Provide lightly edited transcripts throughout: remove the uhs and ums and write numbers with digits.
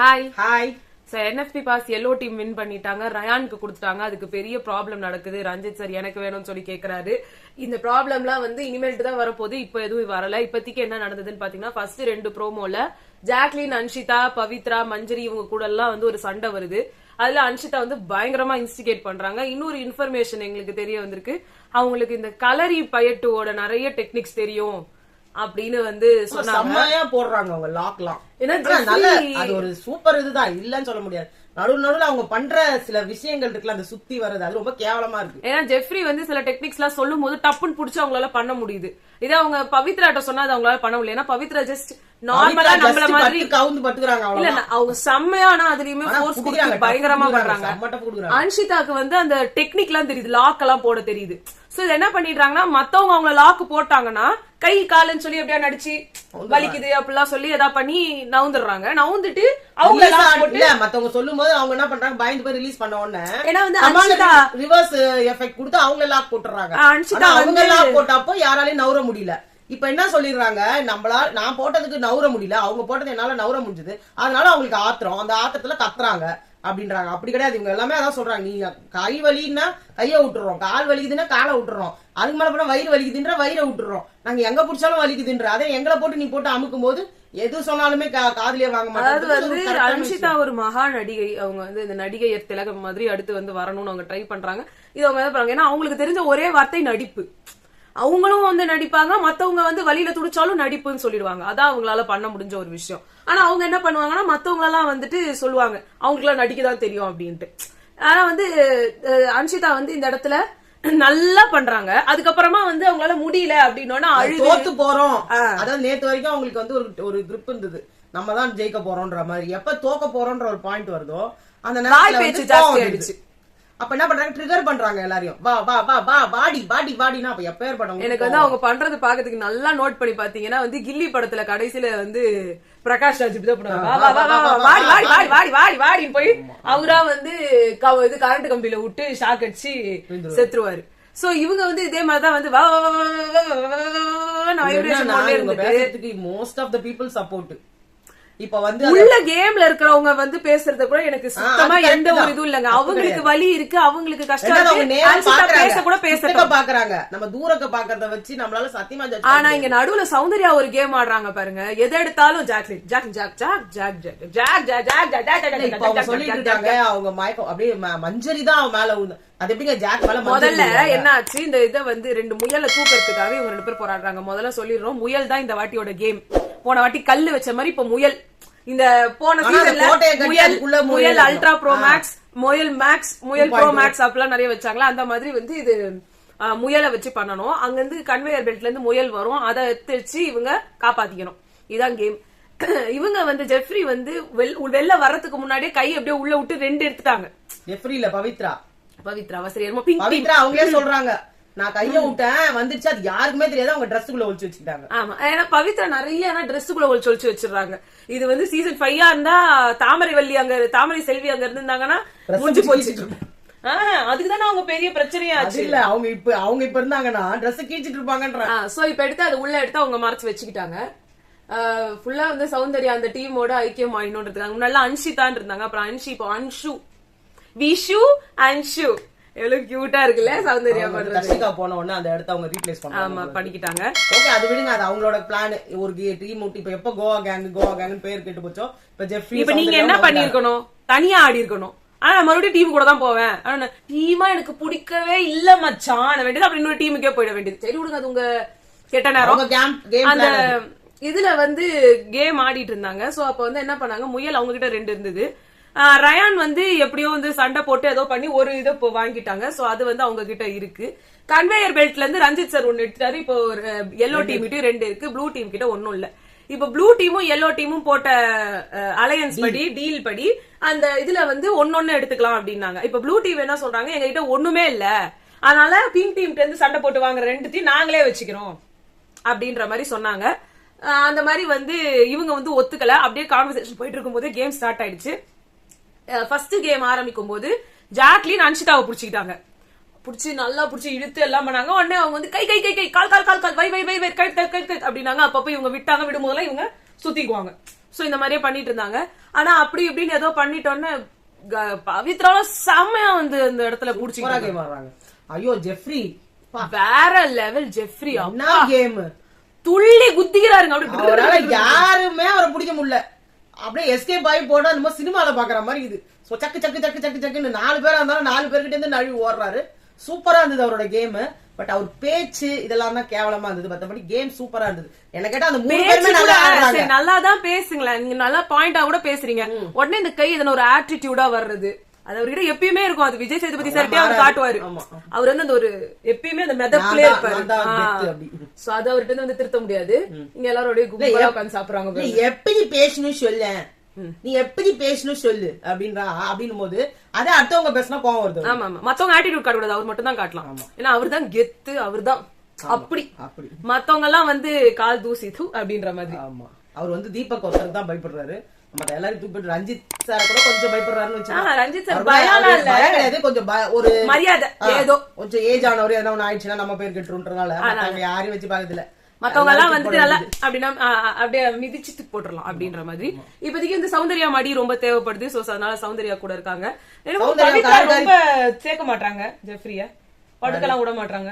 Hi hi. NFP boss yellow team win பண்ணிட்டாங்க, ரயானுக்கு கொடுத்துட்டாங்க. அதுக்கு பெரிய ப்ராப்ளம் நடக்குது. ரஞ்சித் சார் எனக்கு வேணும்னு சொல்லி கேக்குறாரு. இந்த ப்ராப்ளம்லாம் வந்து இனிமேல்ட்டு தான் வரப்போகுது. இப்ப எதுவும் வரல. இப்போதைக்கு என்ன நடந்ததுன்னு பாத்தீங்கன்னா, ஃபர்ஸ்ட் 2 ப்ரோமோல ஜாக்லின், அன்ஷிதா, பவித்ரா, மஞ்சரி இவங்க கூட எல்லாம் வந்து ஒரு சண்டை வருது. அதுல அன்ஷிதா வந்து பயங்கரமா இன்ஸ்டிகேட் பண்றாங்க. இன்னொரு இன்ஃபர்மேஷன் எங்களுக்கு தெரிய வந்திருக்கு, அவங்களுக்கு இந்த கலரி பயட்டுவோட நிறைய டெக்னிக்ஸ் தெரியும் அப்படின்னு வந்து சொன்னாங்க. போடுறாங்க அவங்க லாக்லாம். அது ஒரு சூப்பர் இதுதான், இல்லன்னு சொல்ல முடியாது. நடுவுல அவங்க பண்ற சில விஷயங்கள் இருக்குல்ல, அந்த சுத்தி வர்றது அது ரொம்ப கேவலமா இருக்கு. ஏன்னா ஜெஃப்ரி வந்து சில டெக்னிக்ஸ் எல்லாம் சொல்லும் போது டப்புன்னு புடிச்சு அவங்களால பண்ண முடியுது. இதே அவங்க பவித்ராட்ட சொன்னா அது அவங்களால பண்ண முடியல. ஏன்னா பவித்ரா ஜஸ்ட் நார்மலா நம்மள மாதிரி கவுந்து பட்டுறாங்க. இல்ல அவங்க செம்மையான அதுலயுமே ஃபோர்ஸ் கொடுத்து பயங்கரமா பண்றாங்க. அன்ஷிதாக்கு வந்து அந்த டெக்னிக் எல்லாம் தெரியுது, லாக் எல்லாம் போட தெரியுது. சோ இது என்ன பண்ணிடுறாங்கன்னா, மத்தவங்க அவங்கள லாக் போட்டாங்கன்னா கை காலுன்னு சொல்லி அப்படியே நடிச்சு வலிக்குது அப்படிலாம் சொல்லி ஏதாவது பண்ணி நவுந்துடுறாங்க. நவுந்துட்டு அவங்க மத்தவங்க சொல்லும் போது அவங்க என்ன பண்றாங்க, பயந்து போய் ரிலீஸ் பண்ண உடனே ஏன்னா வந்து அன்ஷிதா ரிவர்ஸ் எஃபெக்ட் கொடுத்து அவங்க லாக் போட்டுறாங்க. அவங்க லாக் போட்டப்போ யாராலையும் நவுற முடியல. இப்ப என்ன சொல்லிடுறாங்க, நான் போட்டதுக்கு நவுற முடியல, அவங்க போட்டது என்னால நவுற முடிஞ்சது, அதனால அவங்களுக்கு ஆத்திரம், அந்த ஆத்திரத்துல கத்துறாங்க அப்படின்றாங்க. அப்படி கிடையாது, இவங்க எல்லாமே அதான் சொல்றாங்க. நீங்க கை வலின்னா கைய விட்டுறோம், கால் வலிக்குதுன்னா காலை விட்டுறோம், அதுக்கு மேல போனா வயிறு வலிக்குதுன்ற வயிறை விட்டுறோம், நாங்க எங்க பிடிச்சாலும் வலிக்குதுன்ற அதே எங்களை போட்டு நீ போட்டு அமுக்கும் போது எது சொன்னாலுமே காதலியே வாங்க மாட்டாங்க. அன்ஷிதா ஒரு மகா நடிகை. அவங்க வந்து இந்த நடிகை திலகம் மாதிரி அடுத்து வந்து வரணும்னு அவங்க ட்ரை பண்றாங்க. இது அவங்க என்ன பண்றாங்க, ஏன்னா அவங்களுக்கு தெரிஞ்ச ஒரே வார்த்தை நடிப்பு. அவங்களும் வந்து நடிப்பாங்க, மத்தவங்க வந்து வழியில துடிச்சாலும் நடிப்புன்னு சொல்லிடுவாங்க. அதான் அவங்களால பண்ண முடிஞ்ச ஒரு விஷயம். ஆனா அவங்க என்ன பண்ணுவாங்கன்னா, மத்தவங்க எல்லாம் வந்துட்டு சொல்லுவாங்க அவங்களுக்கு எல்லாம் நடிக்கதான் தெரியும் அப்படின்ட்டு. ஆனா வந்து அன்ஷிதா வந்து இந்த இடத்துல நல்லா பண்றாங்க. அதுக்கப்புறமா வந்து அவங்களால முடியல அப்படின்னா தோத்து போறோம். அதாவது நேத்து வரைக்கும் அவங்களுக்கு வந்து ஒரு கிரிப் இருந்தது, நம்ம தான் ஜெயிக்க போறோம்ன்ற மாதிரி. எப்ப தோக்க போறோம்ன்ற ஒரு பாயிண்ட் வருதோ அந்த பேச்சு ஜாஸ்தி ஆயிடுச்சு. அப்ப என்ன பண்றாங்க, ட்ரிகர் பண்றாங்க எல்லாரையும். வா வா வா வா பாடி பாடி பாடினா அப்ப எப்பேர் படம். எனக்கு வந்து அவங்க பண்றது பாக்கிறதுக்கு நல்லா நோட் பண்ணி பாத்தீங்கன்னா வந்து கில்லி படத்துல கடைசியில வந்து பிரகாஷ் ராஜ் வாடின்னு போய் அவரா வந்து இது கரண்ட் கம்பியில விட்டு ஷாக் அடிச்சு செத்துருவாரு. சோ இவங்க வந்து இதே மாதிரிதான் வந்து most of the people support. இப்ப வந்து உள்ள கேம்ல இருக்கிறவங்க வந்து பேசுறது கூட எனக்கு சுத்தமா எந்த ஒரு இதுவும் இல்லங்க. அவங்களுக்கு வலி இருக்கு, அவங்களுக்கு கஷ்டம், பேச கூட பேச பாக்குறாங்க. நம்ம தூரக்க பாக்குறத வச்சு நம்மளால சத்தியமா. ஆனா இங்க நடுவுல சௌந்தர்யா ஒரு கேம் ஆடுறாங்க பாருங்க. எதை எடுத்தாலும் Jacqueline Jack Jack Jack Jack Jack Jack Jack Jack Jack சொல்லிட்டு இருக்காங்க. அவங்க மயக்கம் அப்படியே மஞ்சரி தான் அவன் மேல உண்டு. அது எப்படிங்க ஜாக் மேல. முதல்ல என்ன ஆச்சு, இந்த இதை வந்து 2 முயலை தூக்கறதுக்காக இவங்க 2 பேர் போராடுறாங்க. முதல்ல சொல்லிடுறோம், முயல் தான் இந்த வாட்டியோட கேம். போன வாட்டி கல்லு வச்ச மாதிரி இப்ப முயல். இந்த போன சீசன்ல முயல் அல்ட்ரா ப்ரோ மேக்ஸ், முயல் மேக்ஸ், முயல் ப்ரோ மேக்ஸ் அப்படிலாம் நிறைய வச்சாங்களா. அந்த மாதிரி வந்து இது முயலை வச்சு பண்ணணும். அங்க இருந்து கன்வேயர் பெல்ட்ல இருந்து முயல் வரும், அதை எடுத்து இவங்க காப்பாத்திக்கணும். இதான் கேம். இவங்க வந்து ஜெஃப்ரி வந்து வெளில வர்றதுக்கு முன்னாடியே கை அப்படியே உள்ள விட்டு 2 எடுத்துட்டாங்க. ஜெஃப்ரி இல்ல, பவித்ரா பவித்ரா அவங்களே சொல்றாங்க, நான் கைய விட்டேன் வந்துருச்சு, அது யாருக்குமே தெரியாது, அவங்க ட்ரெஸ்ஸுக்குள்ள ஒளிச்சு வச்சுக்கிட்டாங்க. ஆமா, ஏன்னா பவித்ரா நிறைய ட்ரெஸ்ஸுக்குள்ள ஒளிச்சு வச்சிருக்காங்க. இது வந்து சீசன் 5 இருந்தா தாமரை செல்வி அங்க இருந்தாங்கன்னா முடிஞ்சு போச்சு. அதுக்குதானே அவங்க பெரிய பிரச்சனையா ஆச்சு. இல்ல அவங்க இப்ப இருந்தாங்கன்னா ட்ரெஸ் கீச்சிட்டு இருப்பாங்கன்ற. சோ இப்ப எடுத்து அது உள்ள எடுத்து அவங்க மறைச்சு வச்சுக்கிட்டாங்க. ஃபுல்லா வந்து சௌந்தர்யா அந்த டீமோட ஐக்கியம் ஆயிடணும்ன்றதுக்காக. முன்னாடி அன்ஷிதான் இருந்தாங்க, அப்புறம் இப்போ அன்ஷு, விஷு, அன்ஷு. எவ்வளவு கியூட்டா இருக்குல்ல சௌந்தர்யா பண்றது. கஷ்டிகா போன உடனே அந்த இடத்த அவங்க ரீப்ளேஸ் பண்ணாங்க. ஆமா, பண்ணிக்கிட்டாங்க. ஓகே, அது விடுங்க, அது அவங்களோட பிளான். ஒரு டீம் இப்ப எப்ப கோவா கேங் பேர் கேட்டு போச்சோ, இப்ப ஜெஃப்ரி. இப்ப நீங்க என்ன பண்ணிருக்கணும், தனியா ஆடி இருக்கணும். ஆனா நான் மறுபடியும் டீம் கூட தான் போவேன். ஆனா டீமா எனக்கு பிடிக்கவே இல்ல மச்சான் வேண்டியது, அப்படி இன்னொரு டீமுக்கே போயிட வேண்டியது. சரி விடுங்க, அது உங்க கெட்ட நேரம். அந்த இதுல வந்து கேம் ஆடிட்டு இருந்தாங்க. சோ அப்ப வந்து என்ன பண்ணாங்க, முயல் அவங்க கிட்ட 2 இருந்தது. ரயான் வந்து எப்படியோ வந்து சண்டை போட்டு ஏதோ பண்ணி ஒரு இதை வாங்கிட்டாங்க. சோ அது வந்து அவங்க கிட்ட இருக்கு. கன்வேயர் பெல்ட்ல இருந்து ரஞ்சித் சார் 1 எடுத்துட்டாரு. இப்போ ஒரு எல்லோ டீம் கிட்ட 2 இருக்கு, ப்ளூ டீம் கிட்ட 1 இல்ல. இப்ப ப்ளூ டீமும் எல்லோ டீமும் போட்ட அலையன்ஸ் படி, டீல் படி அந்த இதுல வந்து 1 எடுத்துக்கலாம் அப்படின்னாங்க. இப்ப ப்ளூ டீம் என்ன சொல்றாங்க, எங்க கிட்ட ஒண்ணுமே இல்ல, அதனால பிங்க் டீம்ல இருந்து சண்டை போட்டு வாங்குற 2 நாங்களே வச்சுக்கிறோம் அப்படின்ற மாதிரி சொன்னாங்க. அந்த மாதிரி வந்து இவங்க வந்து ஒத்துக்கல. அப்படியே கான்வர்சேஷன் போயிட்டு இருக்கும் போது கேம் ஸ்டார்ட் ஆயிடுச்சு. ஃபர்ஸ்ட் கேம் ஆரம்பிக்கும் போது ஜாக்லின் அன்ஷிதாவை புடிச்சுக்கிட்டாங்க. புடிச்சு நல்லா புடிச்சு இழுத்து எல்லாம் பண்ணாங்க. உடனே அவங்க வந்து கை கை கை கை கால் கால் கால் கால் வை வை வை வை கை கை கை அப்படின்னாங்க. அப்பப்ப இவங்க விட்டாங்க, விடும்போதெல்லாம் இவங்க சுத்திக்குவாங்க. சோ இந்த மாதிரியே பண்ணிட்டு இருந்தாங்க. ஆனா அப்படி இப்படின்னு ஏதோ பண்ணிட்டோன்னு பவித்ராவும் செம்மையா வந்து இந்த இடத்துல புடிச்சு வர்றாங்க. ஐயோ ஜெஃப்ரி வேற லெவல். ஜெஃப்ரி என்ன கேம் துள்ளி குத்திக்கிறாருங்க. அப்படி யாருமே அவரை பிடிக்க முடியல. அப்படியே எஸ்கேப் ஆகி போனா நம்ம சினிமால பாக்குற மாதிரி இது. சக்கு சக்கு சக்கு சக்கு சக்குன்னு 4 பேரா இருந்தாலும் 4 பேர்கிட்ட இருந்து நழுவி ஓடுறாரு. சூப்பரா இருந்தது அவரோட கேம். பட் அவர் பேச்சு இதெல்லாம் தான் கேவலமா இருந்தது. மத்தபடி கேம் சூப்பரா இருந்தது. என்ன கேட்டா அந்த 3 பேருமே நல்லா தான் பேசுங்களேன். நீங்க நல்லா பாயிண்டா கூட பேசுறீங்க. உடனே இந்த கை இதன ஒரு ஆட்டிடியூடா வர்றது அது அவர்கிட்ட எப்பயுமே இருக்கும். அது விஜய் சேதுபதி சார்ட்டே அவர் காட்டுவாரு. அவர் வந்து அந்த ஒரு எப்பயுமே அந்த மெதப்பிலே இருப்பாரு. சோ அது அவர்கிட்ட வந்து திருத்த முடியாது. இங்க எல்லாரோடய கும்பலா உட்கார்ந்து சாப்பிடுறாங்க. எப்படி பேசணும் சொல்ல, நீ எப்படி பேசணும் சொல்லு அப்படின்னும் போது அதே அடுத்தவங்க பேசினா கோவம் வருது. ஆமா ஆமா, மத்தவங்க ஆட்டிடியூட் காட்டக்கூடாது, அவர் மட்டும் தான் காட்டலாம். ஏன்னா அவர் தான் கெத்து, அவர் தான் அப்படி. மத்தவங்க எல்லாம் வந்து கால் தூசி தூ அப்படின்ற மாதிரி. ஆமா, அவர் வந்து தீபக் ஒருத்தருக்கு தான் பயப்படுறாரு. மத்த எல்லாரும் தூக்கிட்டு ரஞ்சித் சார் கூட கொஞ்சம் பயப்படுறாருன்னு வச்சுக்கோங்க. ரஞ்சித் சார் பயம் கிடையாது, கொஞ்சம் ஒரு மரியாதை, ஏதோ கொஞ்சம் ஏஜ் ஆனவரு எதனா ஒண்ணு ஆயிடுச்சுன்னா நம்ம பேர் கெட்டுன்றதுனால யாரையும் வச்சு பாக்குறது இல்ல. மத்தவங்க எல்லாம் வந்துட்டு நல்லா அப்படின்னா அப்படியே மிதிச்சுட்டு போட்டுடலாம் அப்படின்ற மாதிரி. இப்போதைக்கு இந்த சௌந்தர்யா மடி ரொம்ப தேவைப்படுது. சோ அதனால சௌந்தர்யா கூட இருக்காங்க. ரொம்ப சேர்க்க மாட்டாங்க ஜெஃப்ரிய, படுக்கலாம் விட மாட்டாங்க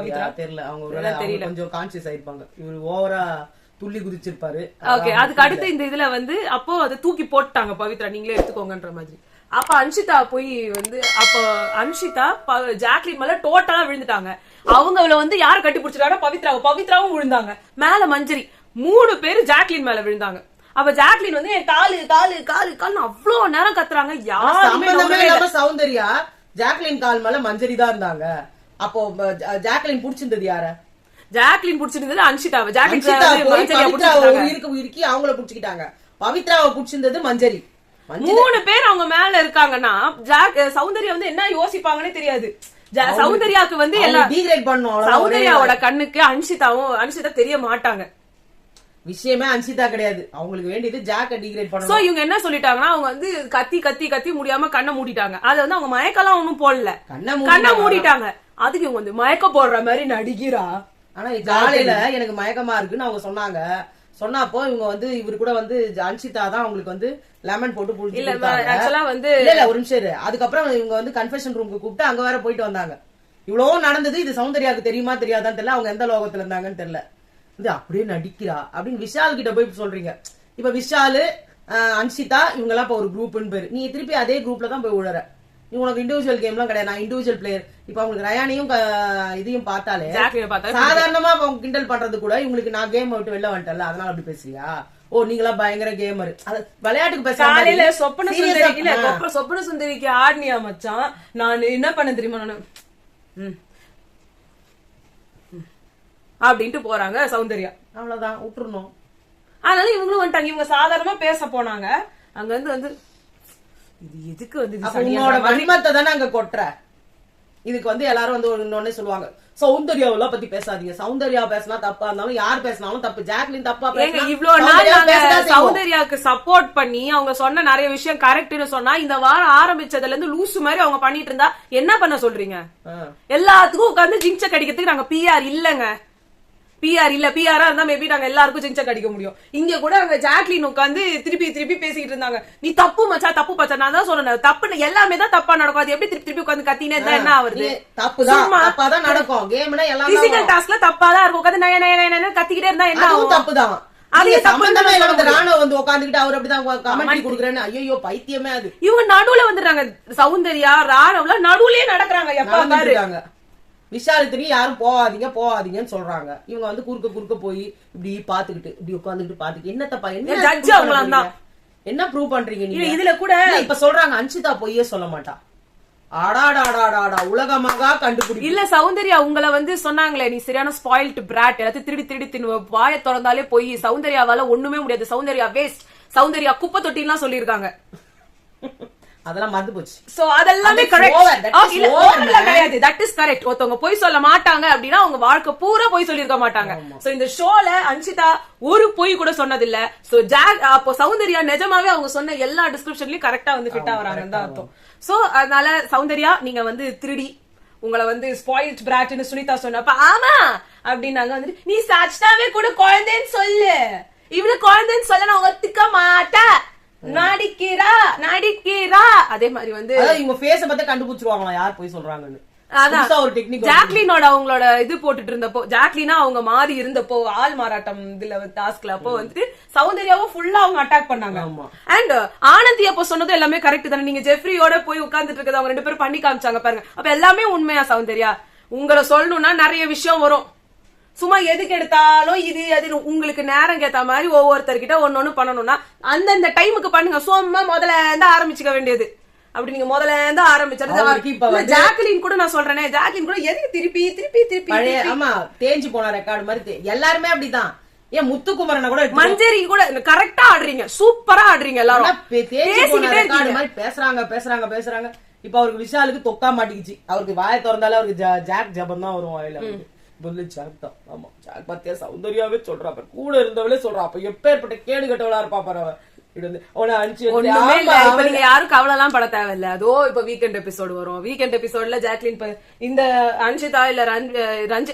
பவித்ரா. தெரியல, அவங்க தெரியல, கொஞ்சம் கான்சியஸ் ஆயிருப்பாங்க. இவரு ஓவரா துள்ளி குதிச்சிருப்பாரு. ஓகே, அதுக்கு அடுத்து இந்த இதுல வந்து அப்போ அதை தூக்கி போட்டாங்க பவித்ரா, நீங்களே எடுத்துக்கோங்கன்ற மாதிரி. அப்ப அன்ஷிதா போய் வந்து அப்ப அன்ஷிதா ஜாக்லின் மேல டோட்டலா விழுந்துட்டாங்க. அவங்கள வந்து யாரு கட்டி பிடிச்சிருக்காங்க? பவித்ராவும் விழுந்தாங்க. மேல மஞ்சரி 3 பேரு ஜாக்லின் மேல விழுந்தாங்க. அப்ப ஜாக்லின் வந்து என் காலு காலு காலு கால்னு அவ்வளவு நேரம் கத்துறாங்க. யாருமே சௌந்தர்யா ஜாக்லின் கால் மேல மஞ்சரி தான் இருந்தாங்க. அப்போ ஜாக்லின் புடிச்சிருந்தது யார? ஜாக்லின் புடிச்சிருந்தது அன்ஷிதாவை. ஜாக்லின் இறுக்கி அவங்கள புடிச்சுக்கிட்டாங்க. பவித்ராவை புடிச்சிருந்தது மஞ்சரி. 3 பேர் அவங்க மேல இருக்காங்கன்னா சௌந்தர்யா வந்து என்ன யோசிப்பாங்கன்னே தெரியாது. சௌந்தர்யாக்கு வந்து எல்லாம் சௌந்தர்யாவோட கண்ணுக்கு அன்ஷிதா தெரிய மாட்டாங்க. விஷயமே அன்ஷிதா கிடையாது, அவங்களுக்கு வேண்டியது ஜாக்க டிகிரேட் பண்ணணும். சோ இவங்க என்ன சொல்லிட்டாங்கன்னா, அவங்க வந்து கத்தி கத்தி கத்தி முடியாம கண்ணை மூடிட்டாங்க. அது வந்து அவங்க மயக்கெல்லாம் ஒண்ணும் போடல, கண்ணை மூடிட்டாங்க. அதுக்கு இவங்க வந்து மயக்க போடுற மாதிரி நடிக்கிறா. ஆனா காலையில எனக்கு மயக்கமா இருக்குன்னு அவங்க சொன்னாங்க. சொன்னப்போ இவங்க வந்து இவரு கூட வந்து அன்ஷிதா தான் அவங்களுக்கு வந்து லெமன் போட்டு புடிச்சு வந்து இல்ல ஒரு நிமிஷம். அதுக்கப்புறம் இவங்க வந்து கன்ஃபெஷன் ரூமுக்கு கூப்பிட்டு அங்க வேற போயிட்டு வந்தாங்க. இவ்வளவு நடந்தது. இது சௌந்தர்யாவுக்கு தெரியுமா தெரியாதான்னு தெரியல, அவங்க எந்த லோகத்துல இருந்தாங்கன்னு தெரியல. இது அப்படியே நடிக்கிறா அப்படின்னு விஷால் கிட்ட போய் சொல்றீங்க. இப்ப விஷாலு அன்ஷிதா இவங்க எல்லாம் இப்ப ஒரு குரூப்னு பேரு. நீ திருப்பி அதே குரூப்ல தான் போய் விழுற. நீ உனக்கு இண்டிவிஜுவல் கேம் எல்லாம் கிடையாது, நான் இண்டிவிஜுவல் பிளேயர். இப்ப அவங்களுக்கு ரயானையும் இதையும் பார்த்தாலே சாதாரணமா அவங்க கிண்டல் பண்றது கூட இவங்களுக்கு நான் கேம் விட்டு வெளில வந்துட்டல, அதனால அப்படி பேசுறியா? ஓ நீங்களா பயங்கர கேமர், விளையாட்டுக்கு பேசுறீங்க. சொப்பன சுந்தரிக்கு ஆடினியா மச்சான்? நான் என்ன பண்ண தெரியுமா, நானு அப்படின்ட்டு போறாங்க சௌந்தர்யா. அவ்வளவுதான், விட்டுருணும். அதனால இவங்களும் வந்துட்டாங்க. இவங்க சாதாரணமா பேச போனாங்க. அங்க வந்து இது எதுக்கு வந்து உன்னோட வன்மத்தை தானே அங்க கொட்டுற. இதுக்கு வந்து எல்லாரும் வந்து ஒன்னே சொல்லுவாங்க, சௌந்தர்யாவெல்லாம் பத்தி பேசாதீங்க. சௌந்தர்யா பேசினா தப்பா இருந்தாலும் யார் பேசினாலும் தப்பு. ஜாக்லின் தப்பா பேசினா இவ்வளவு நாள் சௌந்தர்யாவுக்கு சப்போர்ட் பண்ணி அவங்க சொன்ன நிறைய விஷயம் கரெக்ட்னு சொன்னா, இந்த வாரம் ஆரம்பிச்சதுல இருந்து லூசு மாதிரி அவங்க பண்ணிட்டு இருந்தா என்ன பண்ண சொல்றீங்க? எல்லாத்துக்கும் உட்கார்ந்து ஜிங்ச கடிக்கிறதுக்கு நாங்க பிஆர் இல்லங்க. பிஆர் இல்ல, பிஆரா இருந்தா மேபி நாங்க எல்லாருக்கும் ஜிங்ச கடிக்க முடியும். இங்க கூட அங்க ஜாக்லின் உட்கார்ந்து திருப்பி திருப்பி பேசிட்டு இருந்தாங்க. நீ தப்பு மச்சா, தப்பு மச்சா. நான் தான் சொல்றேன், தப்பு எல்லாமே தான் தப்பா நடக்கும். அது எப்படி திருப்பி திருப்பி உட்கார்ந்து கத்தினே இருந்தா என்ன ஆகுது? தப்புதான் நடக்கும். கேம்னா எல்லாம் பிசிக்கல் டாஸ்க்ல தப்பாதான் இருக்கும். உட்கார்ந்து நய நய நய கத்திக்கிட்டே இருந்தா என்ன ஆகும்? தப்புதான். அது சம்பந்தமே இல்லாம ராணுவ வந்து உட்கார்ந்துகிட்டு அவர் அப்படிதான் கமெண்ட் கொடுக்குறேன்னு. ஐயோ பைத்தியமே அது. இவங்க நடுவுல வந்துடுறாங்க. சௌந்தர்யா ராணுவல நடுவுலயே நடக்கிறாங்க. எப்ப பாருங்க விஷாலத்திரி யாரும் போகாதீங்க போகாதீங்கன்னு சொல்றாங்க. இவங்க வந்து குறுக்க போய் இப்படி பாத்துக்கிட்டு இப்படி உட்காந்துக்கிட்டு பாத்துக்கிட்டு என்ன தப்பா என்ன ப்ரூவ் பண்றீங்க நீங்க? இதுல கூட இப்ப சொல்றாங்க அன்ஷிதா பொய்யே சொல்ல மாட்டா. ஆடாடாடாடாடா உலகமாக கண்டுபிடி. இல்ல சௌந்தர்யா உங்களை வந்து சொன்னாங்களே, நீ சரியான ஸ்பாயில்ட் பிராட், எல்லாத்தையும் திருடி திருடி தின்னு வாய திறந்தாலே போய் சௌந்தர்யாவால ஒண்ணுமே முடியாது, சௌந்தர்யா வேஸ்ட், சௌந்தர்யா குப்பை தொட்டிலாம் சொல்லியிருக்காங்க. அதெல்லாம் மறந்து போச்சு. சோ அதெல்லாமே கிடையாது. That is correct. ஒருத்தவங்க போய் சொல்ல மாட்டாங்க அப்படின்னா அவங்க வாழ்க்கை பூரா போய் சொல்லிருக்க மாட்டாங்க. சோ இந்த ஷோல அன்ஷிதா ஒரு பொய் கூட சொன்னதில்ல. சோ அப்போ சௌந்தர்யா நிஜமாவே அவங்க சொன்ன எல்லா டிஸ்கிரிப்ஷன்லயும் கரெக்டா வந்து ஃபிட் ஆகுறாங்கன்னு தான் அர்த்தம். சோ அதனால சௌந்தர்யா நீங்க வந்து திருடி உங்களை வந்து ஸ்பாயில்ட் பிராட்னு சுனிதா சொன்னப்ப ஆமா அப்படின்னாங்க. வந்து நீ சாச்சாவே கூட குழந்தைன்னு சொல்லு, இவளு குழந்தைன்னு சொல்ல நான் ஒத்துக்க மாட்டேன், நடிக்கிறா. அதே மாதிரி வந்து இவங்க ஃபேஸ பத்தி கண்டுபிடிச்சிருவாங்களா யார் போய் சொல்றாங்கன்னு. அதான் ஒரு டெக்னிக். ஜாக்லினோட அவங்களோட இது போட்டுட்டு இருந்தப்போ, ஜாக்லினா அவங்க மாறி இருந்தப்போ ஆள் மாறாட்டம் இதுல டாஸ்க்ல அப்போ வந்துட்டு சௌந்தர்யாவும் ஃபுல்லா அவங்க அட்டாக் பண்ணாங்க. அண்ட் ஆனந்தி அப்போ சொன்னது எல்லாமே கரெக்ட் தானே. நீங்க ஜெஃப்ரியோட போய் உட்கார்ந்துட்டு இருக்கிறது அவங்க 2 பேரும் பண்ணி காமிச்சாங்க பாருங்க. அப்ப எல்லாமே உண்மையா சௌந்தர்யா? உங்களை சொல்லணும்னா நிறைய விஷயம் வரும். சும்மா எதுக்கு எடுத்தாலும் இது அது உங்களுக்கு நேரம் கேட்ட மாதிரி ஒவ்வொருத்தர்கிட்ட ஒன்னொன்னு பண்ணணும்னா அந்தந்த டைமுக்கு பண்ணுங்க. சும்மா முதல்ல இருந்து ஆரம்பிச்சுக்க வேண்டியது. அப்படி நீங்க முதல்ல இருந்து ஆரம்பிச்சது. ஜாக்லின் கூட நான் சொல்றேனே, ஜாக்லின் கூட எதுக்கு திருப்பி திருப்பி திருப்பி ஆமா தேஞ்சு போன ரெக்கார்டு மாதிரி எல்லாருமே அப்படிதான். ஏன் முத்துக்குமரனை கூட மஞ்சரி கூட கரெக்டா ஆடுறீங்க, சூப்பரா ஆடுறீங்க எல்லாரும். பேசுறாங்க. இப்ப அவருக்கு விஷாலுக்கு தொக்கா மாட்டிக்கிச்சு. அவருக்கு வாயை திறந்தாலே அவருக்கு ஜாக் ஜபம் தான் வரும் வாயில. ஜாக் தான். ஆமா ஜாக் பாத்தியா சௌந்தர்யாவே சொல்றா, கூட இருந்தவளே சொல்றா. அப்ப எப்பேற்பட்ட கேடு கட்டவளா இருப்பா பாரு அவ. யாரும் கவலை எல்லாம் பட தேவையில்ல. அதோ இப்ப வீக்கெண்ட் எபிசோடு வரும். வீக்கெண்ட் எபிசோட்ல ஜாக்லின் இந்த அன்ஷிதா இல்ல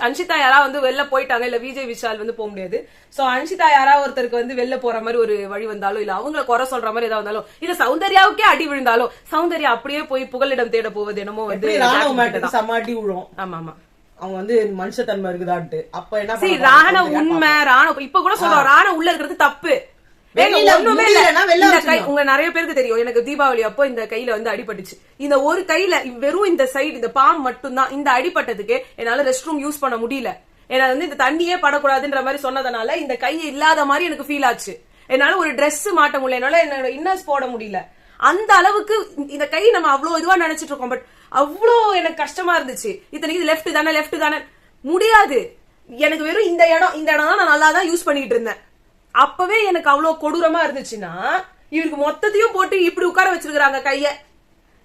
அன்ஷிதா யாரா வந்து வெளில போயிட்டாங்க, இல்ல விஜய் விஷால் வந்து போக முடியாது. சோ அன்ஷிதா யாரா ஒருத்தருக்கு வந்து வெளில போற மாதிரி ஒரு வழி வந்தாலும், இல்ல அவங்கள குறை சொல்ற மாதிரி ஏதாவது வந்தாலும், இல்ல சௌந்தர்யாவுக்கே அடி விழுந்தாலும், சௌந்தர்யா அப்படியே போய் புகலிடம் தேட போவது என்னமோ வந்து சமாட்டி விழும். ஆமா ஆமா அவங்க வந்து மனுஷத்தன்மை இருக்குதான்ட்டு. அப்ப என்ன ராண உண்மை, ராண இப்ப கூட சொல்றோம் ராண உள்ள இருக்கிறது தப்பு. உங்க நிறைய பேருக்கு தெரியும், எனக்கு தீபாவளி அப்போ இந்த கையில வந்து அடிபட்டுச்சு. இந்த ஒரு கையில வெறும் இந்த சைடு இந்த பாம் மட்டும் தான். இந்த அடிபட்டதுக்கு என்னால ரெஸ்ட் ரூம் யூஸ் பண்ண முடியல. என்னால வந்து இந்த தண்ணியே படக்கூடாதுன்ற மாதிரி சொன்னதுனால இந்த கை இல்லாத மாதிரி எனக்கு ஃபீல் ஆச்சு. என்னால ஒரு டிரெஸ் மாட்ட முடியல, என்னால என்னோட இன்னர்ஸ் போட முடியல. அந்த அளவுக்கு இந்த கை நம்ம அவ்வளவு இதுவா நினைச்சிட்டு இருக்கோம். பட் அவ்வளோ எனக்கு கஷ்டமா இருந்துச்சு. இத்தனைக்கு இது லெஃப்ட் தானே முடியாது. எனக்கு வெறும் இந்த இடம் தான் நான் நல்லா தான் யூஸ் பண்ணிட்டு இருந்தேன். அப்பவே எனக்கு அவ்வளவு கொடூரமா இருந்துச்சுன்னா இவருக்கு மொத்தத்தையும் போட்டு இப்படி உட்கார வச்சிருக்காங்க கைய.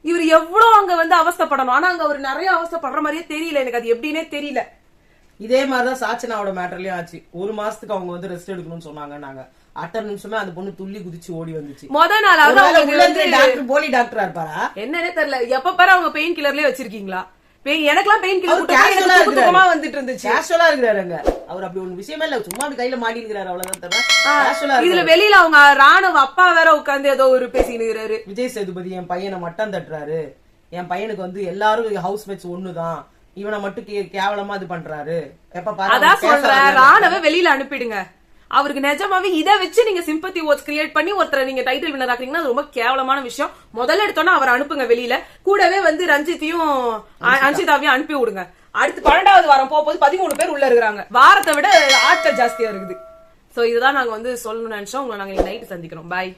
இவர் எவ்வளவு அங்க வந்து அவஸ்தைப்படணும். ஆனா அங்க அவர் நிறைய அவஸ்தைப்படுற மாதிரியே தெரியல. எனக்கு அது எப்படின்னே தெரியல. இதே மாதிரிதான் சாச்சனாவோட மேட்டர்லயும் ஆச்சு. 1 மாசத்துக்கு அவங்க வந்து ரெஸ்ட் எடுக்கணும்னு சொன்னாங்க. நாங்க அடுத்த நிமிஷமே அந்த பொண்ணு துள்ளி குதிச்சு ஓடி வந்துச்சு. முதல் நாள் டாக்டர் போலி டாக்டரா இருப்பாரா என்னன்னே தெரியல. எப்ப பாரு அவங்க பெயின் கில்லர்லயே வச்சிருக்கீங்களா? எனக்கெல்லாம் பெயின் கில்லர் வந்துட்டு இருந்துச்சு. கேஷுவலா இருக்கிறாருங்க அவர். அப்படி ஒரு விஷயமே இல்ல, சும்மா அப்படி கையில மாட்டி இருக்கிறாரு அவ்வளவுதான். இதுல வெளியில அவங்க ராணுவ அப்பா வேற உட்கார்ந்து ஏதோ ஒரு பேசிக்கிறாரு. விஜய் சேதுபதி என் பையனை மட்டம் தட்டுறாரு, என் பையனுக்கு வந்து எல்லாரும் ஹவுஸ் மேட்ச் ஒண்ணுதான், இவனை மட்டும் கேவலமா இது பண்றாரு. எப்ப பாரு அதான் சொல்றேன், ராணுவ வெளியில அனுப்பிடுங்க. அவருக்கு நிஜமாவே இதை வச்சு நீங்க சிம்பத்தி ஓட்ஸ் கிரியேட் பண்ணி ஒருத்தரை நீங்க டைட்டில் வின்னர் ஆக்குறீங்கன்னா அது ரொம்ப கேவலமான விஷயம். முதல்ல எடுத்தோன்னா அவர் அனுப்புங்க வெளியில. கூடவே வந்து ரஞ்சித்தையும் அன்ஷிதாவையும் அனுப்பி விடுங்க. அடுத்து 12வது வாரம் போகும்போது 13 பேர் உள்ள இருக்கிறாங்க. வாரத்தை விட ஆட்கள் ஜாஸ்தியா இருக்குது. சோ இதுதான் நாங்க வந்து சொல்லணும்னு நினைச்சோம். உங்களை நாங்க நைட்டு சந்திக்கிறோம். பாய்.